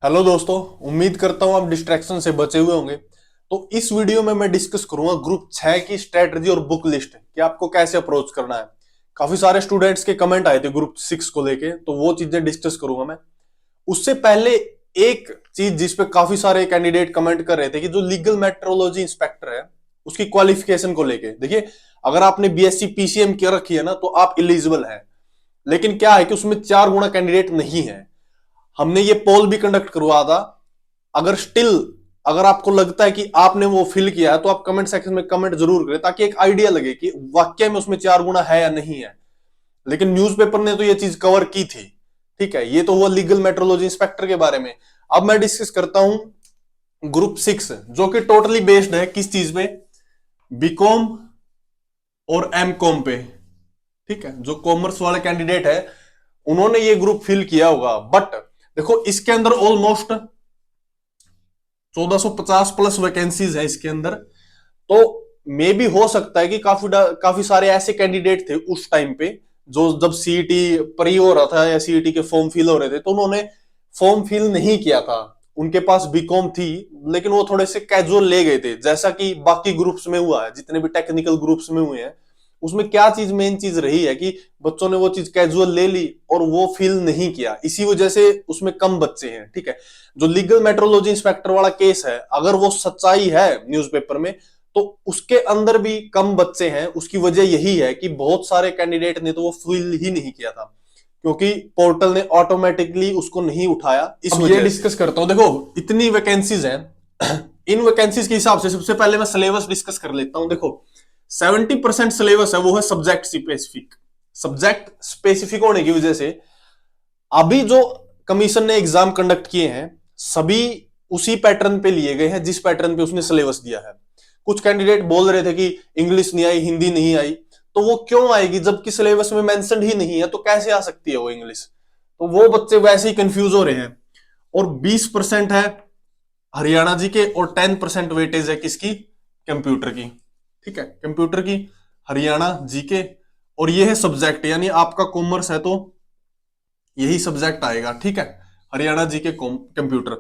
Hello दोस्तों। उम्मीद करता हूं आप डिस्ट्रैक्शन से बचे हुए होंगे। तो इस वीडियो में मैं डिस्कस करूंगा ग्रुप 6 की स्ट्रेटजी और बुक लिस्ट कि आपको कैसे अप्रोच करना है। काफी सारे स्टूडेंट्स के कमेंट आए थे ग्रुप 6 को लेके, तो वो चीजें डिस्कस करूंगा मैं। उससे पहले एक चीज जिस पे काफी सारे कैंडिडेट कमेंट कर रहे थे कि जो लीगल मेट्रोलॉजी इंस्पेक्टर है उसकी क्वालिफिकेशन को लेके, देखिए अगर आपने बीएससी पीसीएम किया रखी है ना तो आप इलिजिबल है। लेकिन क्या है कि उसमें 4 गुना कैंडिडेट नहीं है। हमने ये पोल भी कंडक्ट करवा था। अगर स्टिल अगर आपको लगता है कि आपने वो फिल किया है तो आप कमेंट सेक्शन में कमेंट जरूर करें ताकि एक आइडिया लगे कि वाकई में उसमें 4 गुना है या नहीं है। लेकिन न्यूज़पेपर ने तो ये चीज कवर की थी। ठीक है, ये तो हुआ लीगल मेट्रोलॉजी इंस्पेक्टर के बारे में। अब मैं डिस्कस करता हूं ग्रुप 6 जो कि टोटली बेस्ड है किस चीज पे, बीकॉम और एमकॉम पे। ठीक है, जो कॉमर्स वाले कैंडिडेट है उन्होंने ये ग्रुप फिल किया होगा। बट देखो इसके अंदर ऑलमोस्ट 1450 प्लस वैकेंसीज है इसके अंदर। तो मे भी हो सकता है कि काफी सारे ऐसे कैंडिडेट थे उस टाइम पे जो जब सीईटी प्री हो रहा था या सीईटी के फॉर्म फिल हो रहे थे तो उन्होंने फॉर्म फिल नहीं किया था। उनके पास बीकॉम थी लेकिन वो थोड़े से कैजुअल ले गए थे, जैसा कि बाकी ग्रुप्स में हुआ है, जितने भी टेक्निकल ग्रुप्स में हुए हैं उसमें क्या चीज मेन चीज रही है कि बच्चों ने वो चीज कैजुअल ले ली और वो फील नहीं किया, इसी वजह से उसमें कम बच्चे हैं। ठीक है, जो लीगल मेट्रोलॉजी इंस्पेक्टर वाला केस है अगर वो सच्चाई है न्यूज़पेपर में तो उसके अंदर भी कम बच्चे हैं। उसकी वजह यही है कि बहुत सारे कैंडिडेट ने तो वो फिल ही नहीं किया था क्योंकि पोर्टल ने ऑटोमेटिकली उसको नहीं उठाया। इस वजह ये डिस्कस करता हूं। देखो इतनी वैकेंसीज हैं इन वैकेंसीज के हिसाब से सबसे पहले मैं सिलेबस डिस्कस कर लेता हूं। देखो 70% सिलेबस है वो है सब्जेक्ट स्पेसिफिक। सब्जेक्ट स्पेसिफिक होने की वजह से अभी जो कमीशन ने एग्जाम कंडक्ट किए हैं सभी उसी पैटर्न पे लिए गए हैं जिस पैटर्न पे उसने सिलेबस दिया है। कुछ कैंडिडेट बोल रहे थे कि इंग्लिश नहीं आई, हिंदी नहीं आई, तो वो क्यों आएगी जबकि सिलेबस में मेंशन ही नहीं है, तो कैसे आ सकती है वो इंग्लिश। तो वो बच्चे वैसे ही कंफ्यूज हो रहे हैं। और 20% है हरियाणा जी के और 10% वेटेज है किसकी, कंप्यूटर की। ठीक है, कंप्यूटर की, हरियाणा जीके, और ये है सब्जेक्ट, यानी आपका कॉमर्स है तो यही सब्जेक्ट आएगा। ठीक है, हरियाणा जी के कंप्यूटर,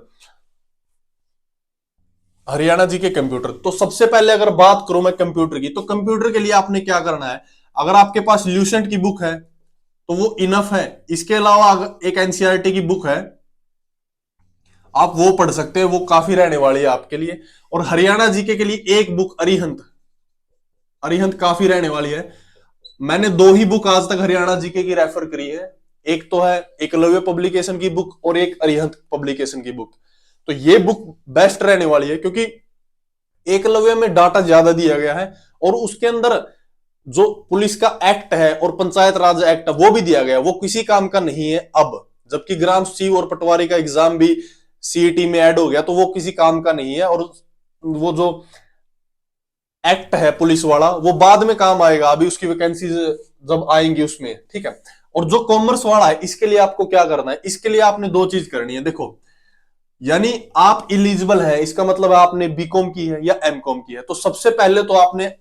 हरियाणा जी के कंप्यूटर। तो सबसे पहले अगर बात करूं मैं कंप्यूटर की, तो कंप्यूटर के लिए आपने क्या करना है, अगर आपके पास ल्यूसेंट की बुक है तो वो इनफ है। इसके अलावा अगर एक एनसीईआरटी की बुक है आप वो पढ़ सकते हैं, वो काफी रहने वाली है आपके लिए। और हरियाणा जीके के लिए एक बुक अरिहंत, अरिहंत काफी रहने वाली है। मैंने 2 ही बुक आज तक हरियाणा जीके की रेफर करी है, एक तो है एकलव्य पब्लिकेशन की बुक और एक अरिहंत पब्लिकेशन की बुक। तो ये बुक बेस्ट रहने वाली है क्योंकि एकलव्य में डाटा ज्यादा दिया गया है और उसके अंदर जो पुलिस का एक्ट है और पंचायत राज एक्ट है वो भी दिया गया है, वो किसी काम का नहीं है अब। जबकि ग्राम सचिव और पटवारी का एग्जाम भी सीईटी में ऐड हो गया तो वो किसी काम का नहीं है। और वो जो एक्ट है पुलिस वाला वो बाद में काम आएगा, अभी उसकी वैकेंसी जब आएंगी उसमें। ठीक है, और जो कॉमर्स वाला है इसके लिए आपको क्या करना है, इसके लिए आपने 2 चीज करनी है। देखो यानी आप इलिजिबल है इसका मतलब आपने बीकॉम की है या एमकॉम की है। तो सबसे पहले तो आपने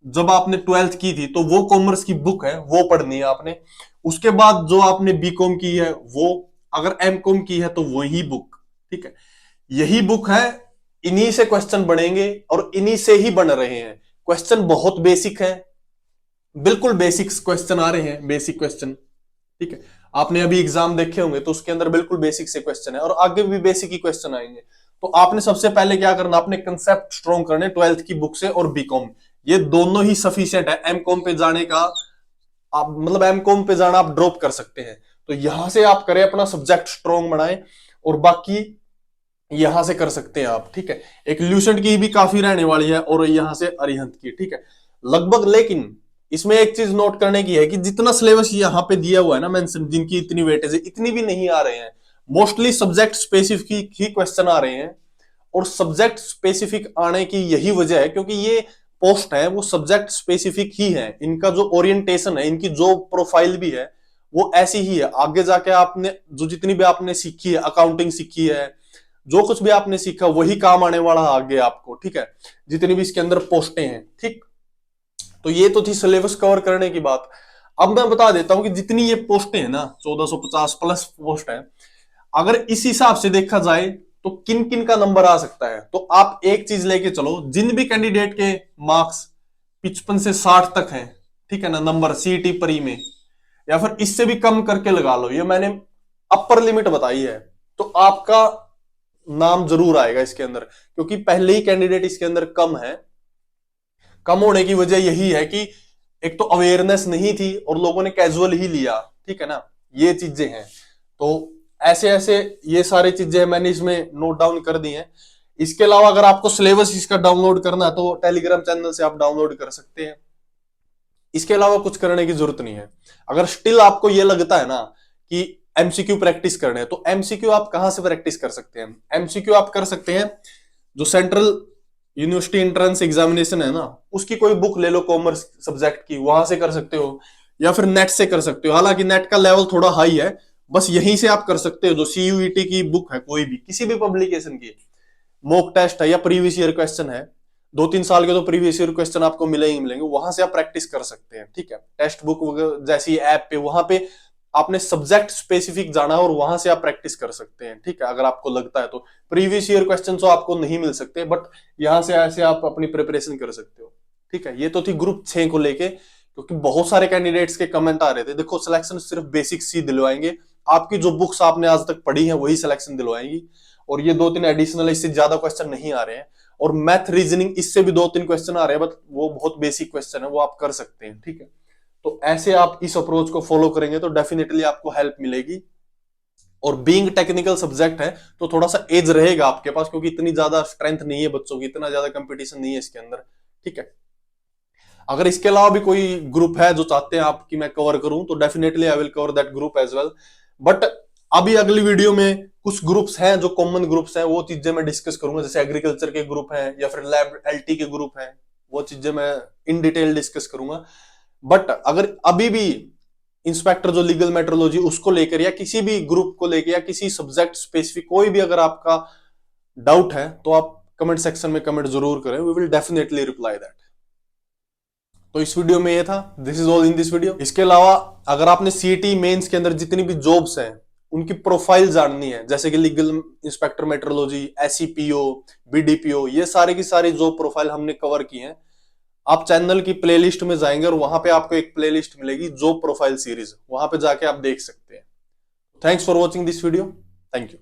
जब आपने 12th की थी तो वो कॉमर्स की बुक है वो पढ़नी है आपने। उसके बाद जो आपने बीकॉम की है वो, अगर एमकॉम की है तो वही बुक। ठीक है, यही बुक है, इन्हीं से क्वेश्चन बनेंगे और इन्हीं से ही बन रहे हैं। क्वेश्चन बहुत बेसिक है, बिल्कुल बेसिक क्वेश्चन आ रहे हैं, बेसिक क्वेश्चन। ठीक है, आपने अभी एग्जाम देखे होंगे तो उसके अंदर बिल्कुल बेसिक से क्वेश्चन है और आगे भी बेसिक ही क्वेश्चन आएंगे। तो आपने सबसे पहले क्या करना, अपने कंसेप्ट स्ट्रॉन्ग करने 12th की बुक से और बीकॉम, ये दोनों ही सफिशिएंट है एमकॉम पे जाने का। आप मतलब एमकॉम पे जाना आप ड्रॉप कर सकते हैं। तो यहां से आप करें अपना सब्जेक्ट स्ट्रॉन्ग बनाएं और बाकी यहां से कर सकते हैं आप। ठीक है, एक ल्यूसेंट की भी काफी रहने वाली है और यहां से अरिहंत की। ठीक है, लगभग। लेकिन इसमें एक चीज नोट करने की है कि जितना सिलेबस यहाँ पे दिया हुआ है ना मेंशन, जिनकी इतनी वेटेज है इतनी भी नहीं आ रहे हैं। मोस्टली सब्जेक्ट स्पेसिफिक ही क्वेश्चन आ रहे हैं और सब्जेक्ट स्पेसिफिक आने की यही वजह है क्योंकि ये पोस्ट है वो सब्जेक्ट स्पेसिफिक ही है। इनका जो ओरिएंटेशन है, इनकी जो प्रोफाइल भी है वो ऐसी ही है। आगे जाके आपने जो जितनी भी आपने सीखी है, अकाउंटिंग सीखी है, जो कुछ भी आपने सीखा वही काम आने वाला है आगे आपको। ठीक है, जितनी भी इसके अंदर पोस्टें हैं। ठीक, तो ये तो थी सिलेबस कवर करने की बात। अब मैं बता देता हूं कि जितनी ये पोस्टें हैं ना 1450 प्लस पोस्ट है, अगर इस हिसाब से देखा जाए तो किन किन का नंबर आ सकता है, तो आप एक चीज लेके चलो, जिन भी कैंडिडेट के मार्क्स 55 से 60 तक हैं, ठीक है ना, नंबर सीईटी प्री में, या फिर इससे भी कम करके लगा लो, ये मैंने अपर लिमिट बताई है, तो आपका नाम जरूर आएगा इसके अंदर, क्योंकि पहले ही कैंडिडेट इसके अंदर कम है। कम होने की वजह यही है कि एक तो अवेयरनेस नहीं थी और लोगों ने कैजुअल ही लिया, ठीक है ना, ये चीजें हैं। तो ऐसे ऐसे ये सारी चीजें मैंने इसमें नोट डाउन कर दी हैं। इसके अलावा अगर आपको सिलेबस इसका डाउनलोड करना है तो टेलीग्राम चैनल से आप डाउनलोड कर सकते हैं। इसके अलावा कुछ करने की जरूरत नहीं है। अगर स्टिल आपको ये लगता है ना कि एमसीक्यू प्रैक्टिस करने हैं, तो एमसीक्यू आप कहां से प्रैक्टिस कर सकते हैं? एमसीक्यू आप कर सकते हैं जो सेंट्रल यूनिवर्सिटी एंट्रेंस एग्जामिनेशन है ना, उसकी कोई बुक ले लो कॉमर्स सब्जेक्ट की, वहां से कर सकते हो, या फिर नेट से कर सकते हो। हालांकि नेट का लेवल थोड़ा हाई है, बस यहीं से आप कर सकते हो। जो सीयूईटी की बुक है, कोई भी किसी भी पब्लिकेशन की, मॉक टेस्ट है या प्रीवियस ईयर क्वेश्चन है, 2-3 साल के तो प्रीवियस ईयर क्वेश्चन आपको मिलेंगे मिलेंगे, वहां से आप प्रैक्टिस कर सकते हैं, ठीक है। टेक्स्ट बुक जैसी ऐप पे, वहां पे आपने सब्जेक्ट स्पेसिफिक जाना और वहां से आप प्रैक्टिस कर सकते हैं, ठीक है। अगर आपको लगता है तो प्रीवियस ईयर क्वेश्चन तो आपको नहीं मिल सकते, बट यहां से ऐसे आप अपनी प्रिपरेशन कर सकते हो, ठीक है। ये तो थी ग्रुप 6 को लेके, क्योंकि बहुत सारे कैंडिडेट्स के कमेंट आ रहे थे। देखो, सिलेक्शन सिर्फ बेसिक्स ही दिलवाएंगे, आपकी जो बुक्स आपने आज तक पढ़ी है वही सिलेक्शन दिलवाएंगी, और ये 2-3 एडिशनल, इससे ज्यादा क्वेश्चन नहीं आ रहे हैं। और मैथ रीजनिंग, इससे भी 2-3 क्वेश्चन आ रहे हैं, बट वो बहुत बेसिक क्वेश्चन है, वो आप कर सकते हैं, ठीक है। तो ऐसे आप इस अप्रोच को फॉलो करेंगे तो डेफिनेटली आपको हेल्प मिलेगी। और बीइंग टेक्निकल सब्जेक्ट है तो थोड़ा सा एज रहेगा आपके पास, क्योंकि इतनी ज्यादा स्ट्रेंथ नहीं है बच्चों की, इतना ज्यादा कंपटीशन नहीं है इसके अंदर, ठीक है। अगर इसके अलावा भी कोई ग्रुप है जो चाहते हैं आप कि मैं कवर करूं, तो definitely I will cover that group as well. But अभी अगली वीडियो में कुछ ग्रुप्स हैं जो कॉमन ग्रुप्स हैं, वो चीजें मैं डिस्कस करूंगा, जैसे एग्रीकल्चर के ग्रुप हैं या फिर लैब एलटी के ग्रुप हैं, वो चीजें मैं इन डिटेल डिस्कस करूंगा। बट अगर अभी भी इंस्पेक्टर जो लीगल मेट्रोलॉजी उसको लेकर, या किसी भी ग्रुप को लेकर, या किसी सब्जेक्ट स्पेसिफिक कोई भी अगर आपका डाउट है, तो आप कमेंट सेक्शन में कमेंट जरूर करें, we will definitely reply that. तो इस वीडियो में ये था, this is all in this video. इसके अलावा अगर आपने सीईटी मेंस के अंदर जितनी भी जॉब्स हैं उनकी प्रोफाइल जाननी है, जैसे कि लीगल इंस्पेक्टर मेट्रोलॉजी, एसईपीओ, बीडीपीओ, ये सारे की सारी जॉब प्रोफाइल हमने कवर की हैं। आप चैनल की प्लेलिस्ट में जाएंगे और वहां पे आपको एक प्लेलिस्ट मिलेगी जॉब प्रोफाइल सीरीज, वहां पे जाके आप देख सकते हैं। Thanks for watching this video, thank you.